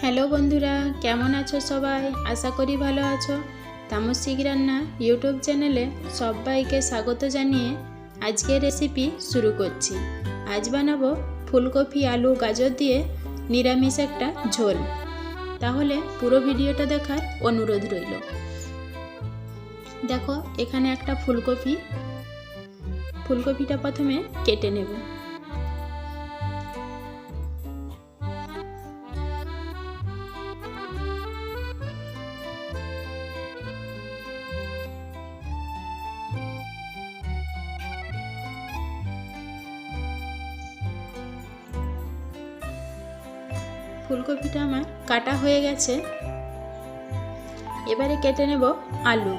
Hello বন্ধুরা, কেমন আছো সবাই? আশা করি ভালো আছো। তামসিক রান্না ইউটিউব চ্যানেলে সবাইকে স্বাগত জানিয়ে আজকের রেসিপি শুরু করছি। আজ বানাবো ফুলকপি, আলু, গাজর দিয়ে নিরামিষ একটা ঝোল। তাহলে পুরো ভিডিওটা দেখার অনুরোধ রইল। দেখো, এখানে একটা ফুলকপিটা প্রথমে কেটে নেব। ফুলকপিটা আমার কাটা হয়ে গেছে। এবারে কেটে নেব আলু।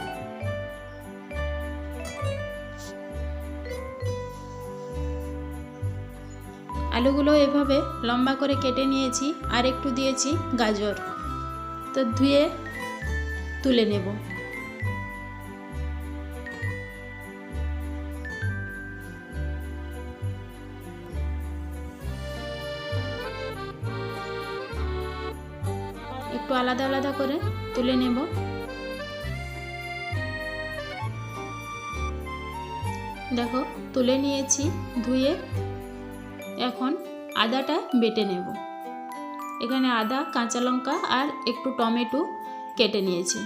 আলুগুলো এভাবে লম্বা করে কেটে নিয়েছি, আর একটু দিয়েছি গাজর। তো ধুয়ে তুলে নেব। একটু আলাদা আলাদা করে তুলে নেব। দেখো, তুলে নিয়েছি ধুয়ে। এখন আদাটা বেটে নেব। এখানে আদা, কাঁচা লঙ্কা আর একটু টমেটো কেটে নিয়েছি।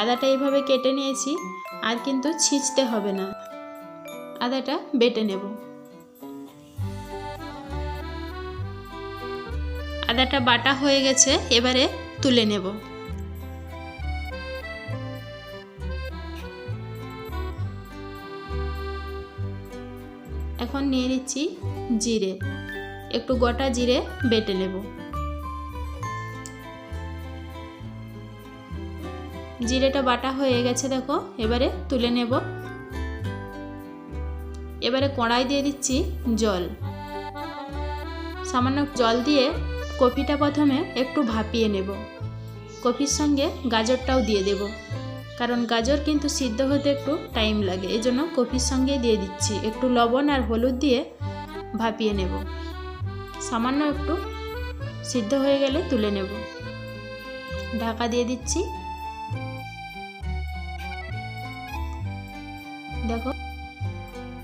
আদাটা এইভাবে কেটে নিয়েছি, আর কিন্তু ছিঁচতে হবে না। আদাটা বেটে নেব। আদাটা বাটা হয়ে গেছে, এবারে তুলে নেব। এখন নিয়ে নিচ্ছি জিরে। একটু গোটা জিরে বেটে নেব। জিরেটা বাটা হয়ে গেছে, দেখো। এবারে তুলে নেব। এবারে কড়াই দিয়ে দিচ্ছি জল। সামান্য জল দিয়ে কপিটা প্রথমে একটু ভাপিয়ে নেব। কপির সঙ্গে গাজরটাও দিয়ে দেব, কারণ গাজর কিন্তু সিদ্ধ হতে একটু টাইম লাগে। এই জন্য কপির সঙ্গে দিয়ে দিচ্ছি। একটু লবণ আর হলুদ দিয়ে ভাপিয়ে নেব। সামান্য একটু সিদ্ধ হয়ে গেলে তুলে নেব। ঢাকা দিয়ে দিচ্ছি। দেখো,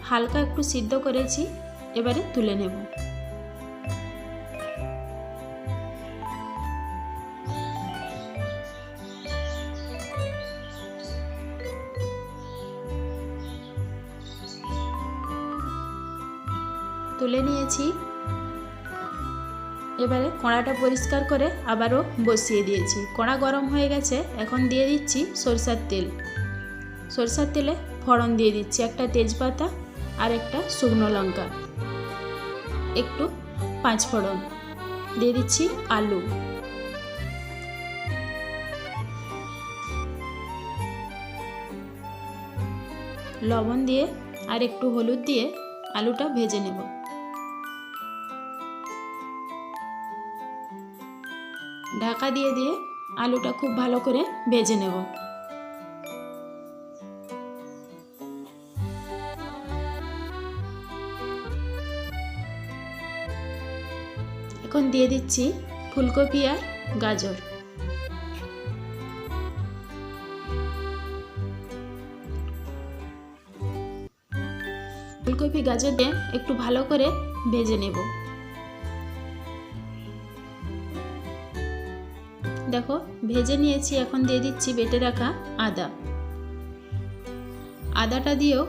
হালকা একটু সিদ্ধ করেছি, এবারে তুলে নেব। তুলে নিয়েছি। এবারে কড়াটা পরিষ্কার করে আবারও বসিয়ে দিয়েছি। কড়া গরম হয়ে গেছে। এখন দিয়ে দিচ্ছি সরষের তেল। সরষের তেলে ফোড়ন দিয়ে দিচ্ছি একটা তেজপাতা আর একটা শুকনো লঙ্কা, একটু 5 ফোড়ন দিয়ে দিচ্ছি আলু। লবণ দিয়ে আর একটু হলুদ দিয়ে আলুটা ভেজে নেব। ঢাকা দিয়ে দিয়ে আলুটা খুব ভালো করে ভেজে নেব। এখন দিয়ে দিচ্ছি ফুলকপি আর গাজর। ফুলকপি গাজর দিয়ে একটু ভালো করে ভেজে নেব। দেখো, ভেজে নিয়েছি। এখন দিয়ে দিচ্ছি বেটে রাখা আদা। আদাটা দিয়েও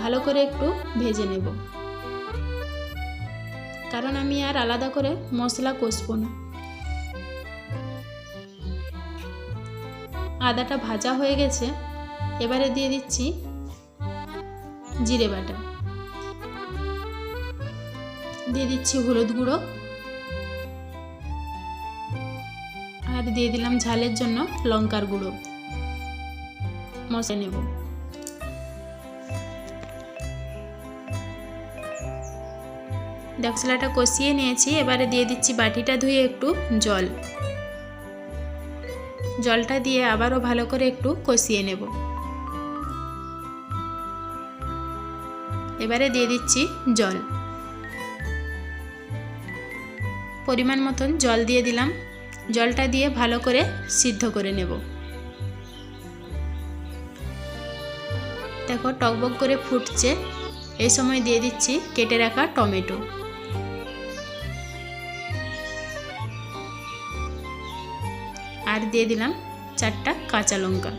ভালো করে একটু ভেজে নেব, কারণ আমি আর আলাদা করে মশলা কষবো না। আদাটা ভাজা হয়ে গেছে। এবারে দিয়ে দিচ্ছি জিরে বাটা। দিয়ে দিচ্ছি হলুদ গুঁড়ো, আর দিয়ে দিলাম ঝালের জন্য লঙ্কার গুঁড়ো। মশলা নেব। মশলাটা কষিয়ে নিয়েছি। এবারে দিয়ে দিচ্ছি বাটিটা ধুয়ে একটু জল। জলটা দিয়ে আবারও ভালো করে একটু কষিয়ে নেব। এবারে দিয়ে দিচ্ছি জল। পরিমাণ মতন জল দিয়ে দিলাম। জলটা দিয়ে ভালো করে সিদ্ধ করে নেব। দেখো টকবক করে ফুটছে, এই সময় দিয়ে দিচ্ছি কেটে রাখা টমেটো। আর দিয়ে দিলাম 4টা কাঁচা লঙ্কা।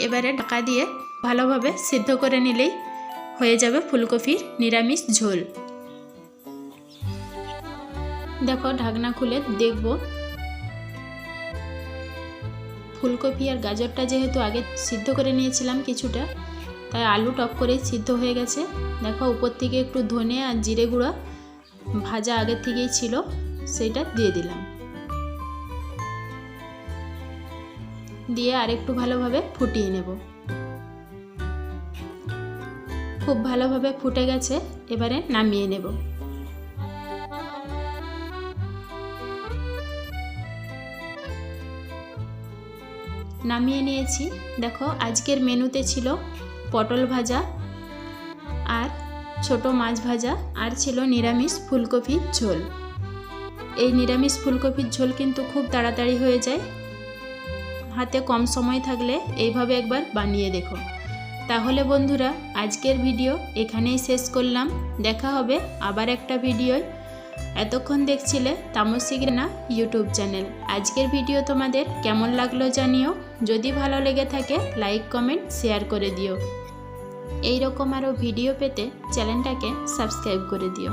এবারে ঢাকা দিয়ে ভালোভাবে সিদ্ধ করে নিলেই হয়ে যাবে ফুলকপির নিরামিষ ঝোল। দেখো ঢাকনা খুলে দেখব ফুলকপি আর গাজরটা যেহেতু আগে সিদ্ধ করে নিয়েছিলাম কিছুটা, তাই আলু টপ করে সিদ্ধ হয়ে গেছে। দেখো উপর থেকে একটু ধনে আর জিরে গুঁড়া ভাজা আগের থেকেই ছিল, সেটা দিয়ে দিলাম। দিয়ে আরেকটু ভালোভাবে ফুটিয়ে নেব। খুব ভালোভাবে ফুটে গেছে, এবারে নামিয়ে নেব। নামিয়ে নিয়েছি। দেখো আজকের মেনুতে ছিল পটল ভাজা আর ছোট মাছ ভাজা, আর ছিল নিরামিষ ফুলকপির ঝোল। এই নিরামিষ ফুলকপির ঝোল কিন্তু খুব তাড়াতাড়ি হয়ে যায়, হাতে কম সময় থাকলে এইভাবে একবার বানিয়ে দেখো। তাহলে বন্ধুরা আজকের ভিডিও এখানেই শেষ করলাম। দেখা হবে আবার একটা ভিডিওয়। এতক্ষণ দেখছিলে তামসিক রান্না ইউটিউব চ্যানেল। আজকের ভিডিও তোমাদের কেমন লাগলো জানিও। যদি ভালো লেগে থাকে লাইক কমেন্ট শেয়ার করে দিও। এই রকম আরও ভিডিও পেতে চ্যানেলটাকে সাবস্ক্রাইব করে দিও।